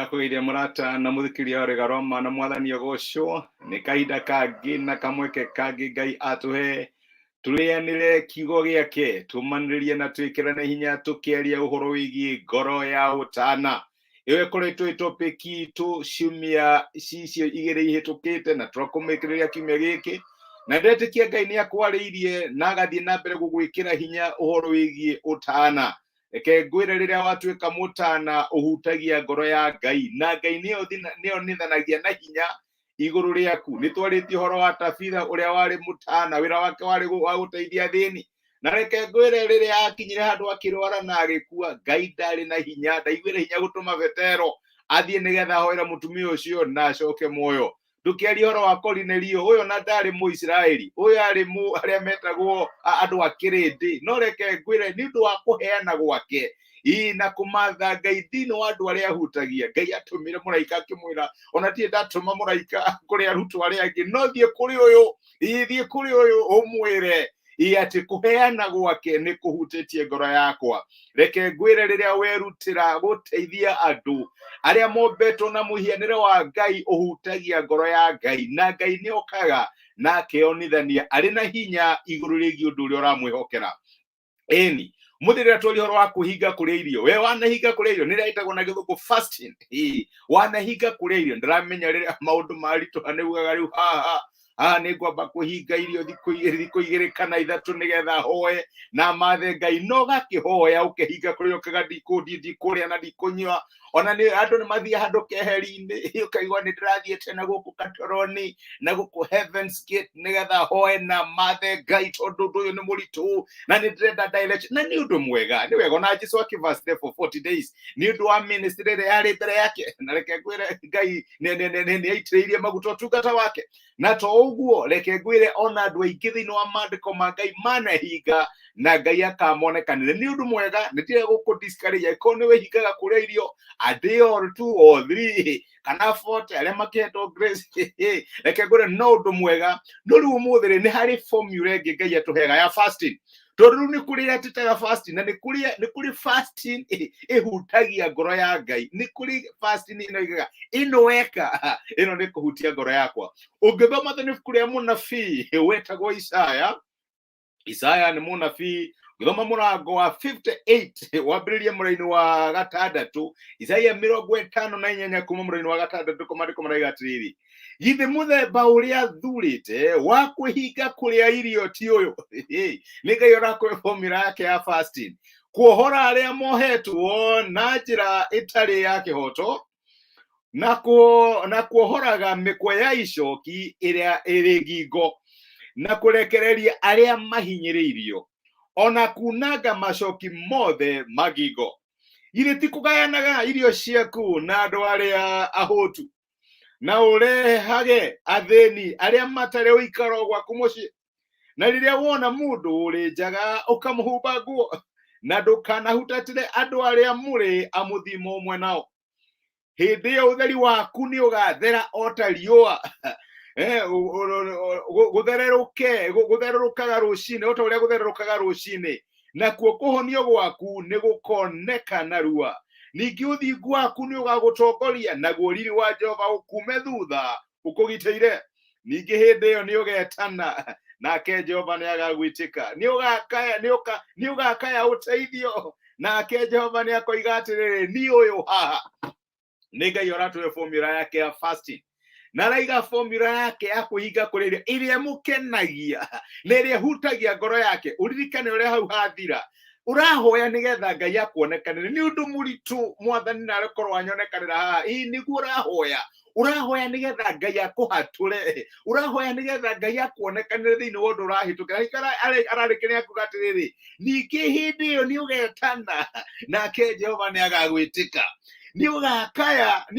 ndakwĩire mũrata na mũthikĩria ũrĩ garoma na mwathani ũgocwo nĩ kahinda kangĩ na kamweke kangĩ Ngai atũhe tũrĩanĩre kiugo gĩake tũmanĩrĩrie na twĩkĩrane hinya tũkĩaria ũhoro wĩgiĩ ngoro ya ũtana. Ĩyo ĩkoretwo ĩ topic itũ ciumia icio igĩrĩ ihĩtũkĩte na tũrakũmĩkĩrĩria kiumia gĩkĩ, na ndetĩkia Ngai nĩ akwarĩirie na agathiĩ na mbere gũgwĩkĩra hinya ũhoro wĩgiĩ ũtana. Reke ngwĩre rĩrĩa watuĩka mũtana ũhutagia ngoro ya Ngai, na Ngai nĩyo nĩthanagia na hinya igũrũ rĩaku. Nĩ twarĩtie ũhoro wa Tabitha ũrĩa warĩ mũtana, wĩra wake warĩ wa gũteithia athĩni, na reke ngwĩre rĩrĩa akinyire handũ akĩrwara na agĩkua, Ngai ndarĩ na hinya, ndaiguire hinya gũtũma Petero athiĩ nĩgetha ahoera mũtumia ũcio na acoke muoyo. Ndũkĩaria ũhoro wa Korinelio, ũyũ na ndarĩ Mũisiraeli, ũyũ arĩ arĩa metagwo andũ a kĩrĩndĩ, no reke ngwĩre nĩ ũndũ wa kũheana gwake na kũmatha Ngai thĩinĩ wa andũ arĩa ahutagia, Ngai atũmire mũraika akĩmwĩra, ona ndirĩ ndatũma mũraika kũrĩ arutwo arĩa angĩ, no thiĩ kũrĩ ũyũ ũmwĩre atĩ kũheana gwake nĩ kũhutĩtie ngoro yakwa. Reke ngwĩre rĩrĩa werutĩra gũteithia andũ arĩa mombetwo na mũhianĩre wa Ngai, ũhutagia ngoro ya Ngai, na Ngai nĩ okaga na akeonithania arĩ na hinya igũrũ rĩgiĩ ũndũ ũrĩa ũramwĩhokera. Ĩni mũthĩrĩra tũrĩ ũhoro wa kũhinga kũrĩa irio. We wanahinga kũrĩa irio, nĩrĩa ĩtagwo na gĩthũngũ fasting. Wanahinga kũrĩa irio, ndĩramenya rĩrĩa maũndũ maritũha nĩugaga rĩu haha nĩ ngwamba kũhinga irio thikũ igĩrĩ kana ithatũ nĩgetha hoe na mathe Ngai. No gakĩhoya ũkĩhinga kũrĩa ũkĩga kũrĩa na ndikũnyua, ona nĩ andũ nĩ mathiĩ handũ keheri-inĩ, ũkaigua nĩ ndĩrathiĩte na gũkũ Katoroni na gũkũ Heavens Gate nĩgetha hoe na mathe Ngai tondũ ũndũ ũyũ nĩ mũritũ na nĩ ndĩrenda direction. Na nĩ ũndũ mwega, nĩ wega, ona Jesũ akĩfast for 40 days nĩ ũndũ wa ministry ĩrĩa yarĩ mbere yake, na reke ngwĩre Ngai nĩ aitĩrĩirie maguta ũtungata wake. Na to ũguo, reke ngwĩre ona andũ aingĩ thĩinĩ wa maandĩko ma Ngai manahinga na Ngai akamonekanĩre. Nĩ ũndũ mwega, nĩ ndĩrenda gũkũ discourage ko nĩ wĩhingaga kũrĩa irio a day or 2 or 3 kana 40 arĩa makĩhetwo grace. Reke ngwĩre no ũndũ mwega, no rĩu ũmũthĩ nĩ harĩ formula ĩngĩ Ngai atũheaga ya fasting. Tondũ rĩu nĩ kũrĩ ĩrĩa tũtaga fasting, na nĩ kũrĩ fasting ĩhutagia ngoro ya Ngai, nĩ kũrĩ fasting ĩno weka ĩno nĩ kũhutia ngoro yakwa. Ũngĩthoma thĩinĩ ibuku rĩa mũnabii wetagwo Isaya nĩ mũnabii, ngĩthoma mũrango wa 58 wambĩrĩrie mũraini wa 6, Isaia 58 kuma mũraini wa 6 kũmandĩko maraiga atĩrĩrĩ, githĩ mũthemba ũrĩa thurĩte wa kwĩhinga kũrĩa irio ti ũyũ? Nĩ Ngai ũrakũhe formula yake ya fasting, kuohora arĩa mohetwo na njĩra ĩtarĩ ya kĩhoto, na kuohoraga mĩkwa ya icoki ĩrĩa ĩrĩ ngingo, na kũrekereria arĩa mahinyĩrĩirio, ona kunanga macoki mothe magingo. Githĩ ti kũgayanaga irio ciaku na andũ arĩa ahũtu, na ũrehage athĩni arĩa matarĩ ũikaro gwaku mũciĩ? Na rĩrĩa wona mũndũ ũrĩ njaga ũkamũhumba nguo, na ndũkanahutatĩre andũ arĩa mũrĩ amũthimo ũmwe nao. Hĩndĩ ĩyo ũtheri waku nĩ ũgathera o ta riũa, gũtherũrũkaga rũcinĩ, o ta ũrĩa gũtherũrũkaga rũcinĩ, nakuo kũhonio gwaku nĩ gũkoneka narua. Ningĩ ũthingu waku nĩ ũgagũtongoria, naguo riri wa Jehova ũkuume thutha ũkũgitĩire. Ningĩ hĩndĩ ĩyo nĩ ũgetana, nake Jehova nĩ agagwĩtĩka. Nĩ ũgakaya ũteithio, nake Jehova nĩ akoiga atĩrĩrĩ, niĩ ũyũ haha. Nĩ Ngai ũratũhe formula yake ya fasting, na araiga formula yake ya kũhinga kũrĩa irio ĩrĩa mũkenagia na ĩrĩa hutagia ngoro yake. Ũririkane ũrĩa hau hathira, ũrahoya nĩgetha Ngai akuonekanĩre. Nĩ ũndũ mũritũ mwathani na akorwo anyonekanĩra haha, nĩguo ũrahoya nĩgetha Ngai akũhatũre, ũrahoya nĩgetha Ngai akuonekanĩre thĩinĩ wa ũndũ ũrahĩtũkĩra. Ararĩkĩrĩria akuga atĩrĩrĩ, ningĩ hĩndĩ ĩyo nĩ ũgetana, nake Jehova nĩ agagwĩtĩka. Nĩ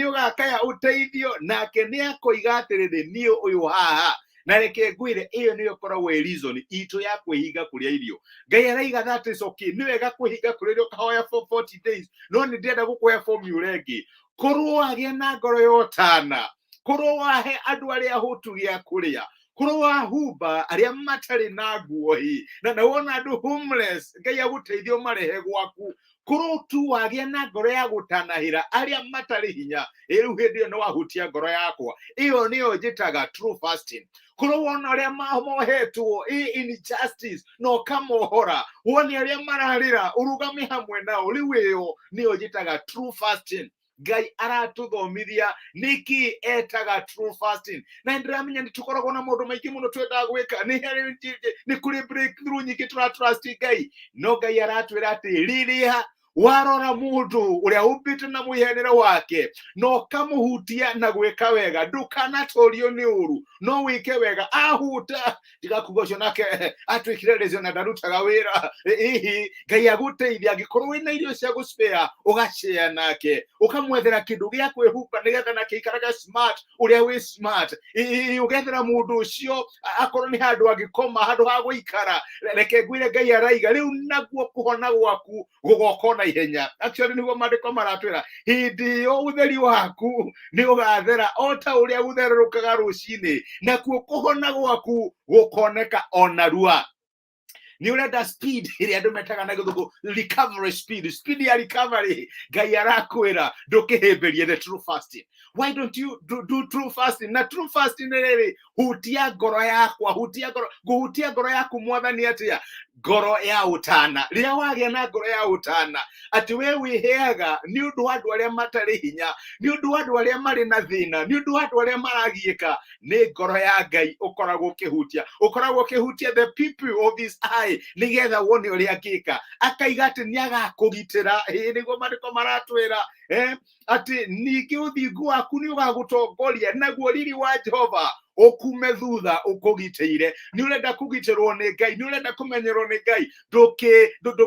ũgakaya ũteithio, nake nĩ akoiga atĩrĩrĩ, niĩ ũyũ haha. Na reke ngwĩre ĩyo nĩyo ĩkoragwo ĩ reason itũ ya kwĩhinga kũrĩa irio. Ngai araiga that is okay, nĩ wega kwĩhinga kũrĩa irio ũkahoya for 40 days, no nĩ ndĩrenda gũkũhe formula ĩngĩ. Korwo wagĩa na ngoro ya ũtana, korwo wahe andũ arĩa ahũtu gĩa kũrĩa, korwo wahumba arĩa matarĩ na nguo, na wona andũ homeless, Ngai agũteithie ũmarehe gwaku, koro tu wagia na ngoro ya gutanahira aria matari hinya riu hindi iyo no wahutia ngoro yakwa iyo niyo njitaga true fasting. Koro wona aria mamohetwo injustice no kamohora woni aria mararira urugame hamwe nao riu iyo niyo njitaga true fasting. Ngai aratuthomithia niki etaga true fasting na ndiramenya nitukoragwo na maundu maingi muno twendaga gwika ni kuri breakthrough nyingi trust Ngai no Ngai aratwira ati riria warora mundu uria umbite na muhenere wake no kamuhutia na gwika wega ndukanatorio ni uru no wike wega ahuta tigakugocio nake atwikirerezio na ndarutaga wira ihi Ngai aguteithia angikorwo wina irio cia guspare ugashare nake ukamwethera kindu gia kwihumba nigetha nake ikaraga smart uria wi smart ugethera mundu ucio akorwo ni handu angikoma handu ha guikara reke ngwire Ngai araiga riu naguo kuhona gwaku gugokona ihenya. Actually niguo mandiko maratwira hindi yo utheri waku ni ugathera ota uria utherũkaga rucini nakuo kuhona gwaku gukoneka onarua. Ni urenda speed iria andu metaga na githugu recovery speed ya recovery. Ngai arakwira ndukihimbirie the true fasting. Why don't you do true fasting? Na true fasting riri hutia ngoro yakwa hutia ngoro yaku mwathani atia ngoro ya utana riria wagia na ngoro ya utana ati we wiheaga ni undu andu aria matari hinya ni undu andu aria mari na thina ni undu andu aria maragiika ni ngoro ya Ngai ukoragwo kihutia the people of his eye nigetha woni uria ngika akaiga ati ni agakugitira niguo mandiko maratwira ati ningi uthingu waku ni ugagutongoria naguo riri wa Jehova okume thutha ukugitire. Ni urenda kugitirwo ni Ngai ni urenda kumenyerwo ni Ngai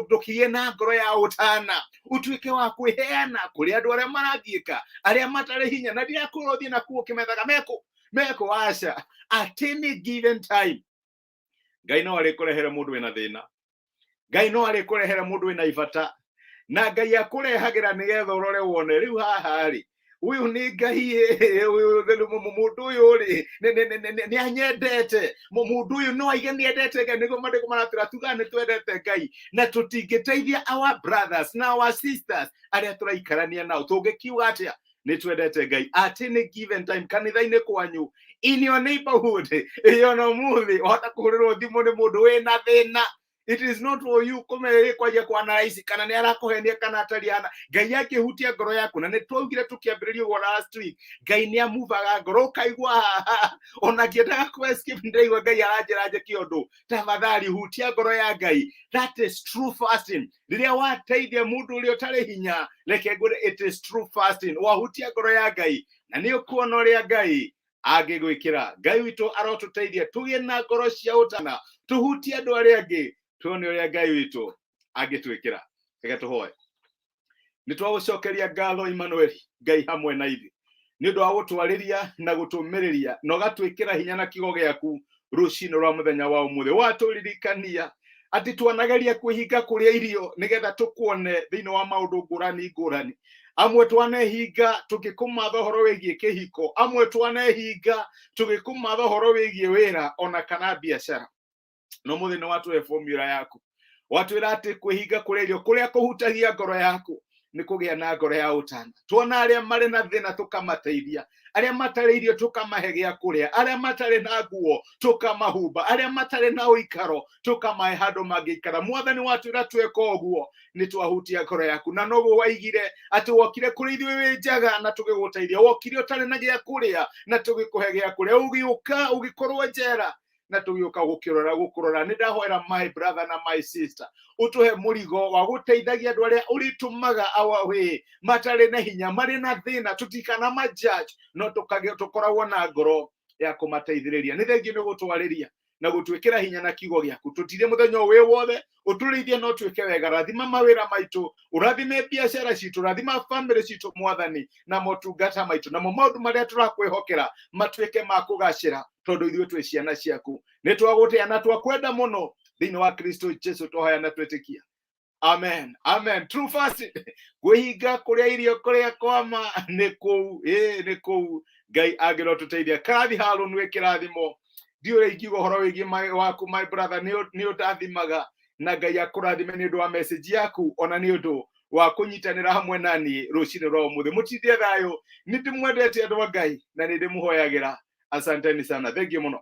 ndukiye na ngoro ya utana utuike wa kwiheana kuri andu aria marathiika aria matari hinya na ndia kurothie na kuo kimethaga meko asha at any given time. Ngai no arikurehere mundu wina thina, Ngai no arikurehere mundu wina ibata na Ngai akurehagira nigetha urore wone riu haha ri uyu ni Ngai mundu uyu ri ni anyendete mundu uyu no aige ni endete Ngai niguo mandiko maratira tuga ni twendete Ngai na tutingiteithia our brothers na our sisters aria turaikarania nao tungikiuga atia ni twendete Ngai at any given time kanitha-ini kwanyu in your neighborhood iyo muthi wata kuhurirwo thimu ni mundu wina thina. It is not for you come kwa analyze kana ni arakuhenia kana atariana. Ngai yake hutia ngoro yaku na nitwaugire tukiambiririo wa last week Ngai ni amuvaga ngoro kaigwa ona kiendaga ku escape ndaiwa Ngai aranjiraje kiondu tafadhali hutia ngoro ya Ngai. That is true fasting. Riria wateithia mundu uri utari hinya reke ngure it is true fasting wahutia ngoro ya Ngai na ni ukuona uria Ngai agigwikira. Ngai witu arotuteithia tugie na ngoro cia utana tuhutie andu aria angi tuone uria Ngai witu agitwikira. Reke tuhoe. Nitwagucokeria ngatho Emmanuel Ngai hamwe na ithi ni undu wa gutwariria na gutumiriria no gatwikira hinya na kigo giaku rucino rwa muthenya wa umuthi waturirikania ati twanageria kwihinga kuria irio nigetha tukuone thiini wa maundu ngurani amwe twanehinga tukikumatha horo wigie kihiko amwe twanehinga tukikumatha horo wigie wira ona kana biashara no muthi ni watu formula yaku watu irate kwihinga kuria irio kuria kuhutagia ngoro yaku ni kugia na ngoro ya utana. Tuona aria mari na thina tukamateithia aria matari irio tukamahe gia kuria aria matari na nguo tukamahumba aria matari na uikaro tukamahe handu mangikara. Mwathani watu iratweka uguo ni twahutia ngoro yaku na noguo waigire ati wokire kuri ithuĩ wi njaga na tugiguteithia wokire utari na gia kuria na tugikuhe gia kuria ugiuka ugikorwo njera na tugiuka gukurora. Ni ndahoera my brother na my sister utuhe murigo wa guteithagia andu aria uritumaga awawe matari na hinya mari na thina tutikana majudge no tukoragwo na ngoro ya kumateithiriria. Ni thengiũ ni gutwariria na gutwikira hinya na kigo giaku tutire muthenya wi wothe uturithie no twike wega. Rathima mawira maitu urathime biashara citu rathima family citu Mwathani na motungata maitu na maundu maria turakwihokera matwike ma kugacira tondu ithuĩ twi ciana ciaku. Ni twagutia na twakwenda muno thiini wa Kristo Jesu twahoya na twetikia. Amen. Amen. True fasting. Kwihinga kuria irio kuria kwama ni kuu ni kuu Ngai agiro tuteithia. Kathi Harun we kirathimo ndiure ikiuga horo wigi my brother ni utathimaga na Ngai akurathime ni undu wa message yaku ona ni undu wa kunyitanira hamwe nani rucini rwa umuthi. Mutindie thayo, ni ndimwendete andu a Ngai na ni ndimuhoyagira. Asanteni sana, thengiũ mũno.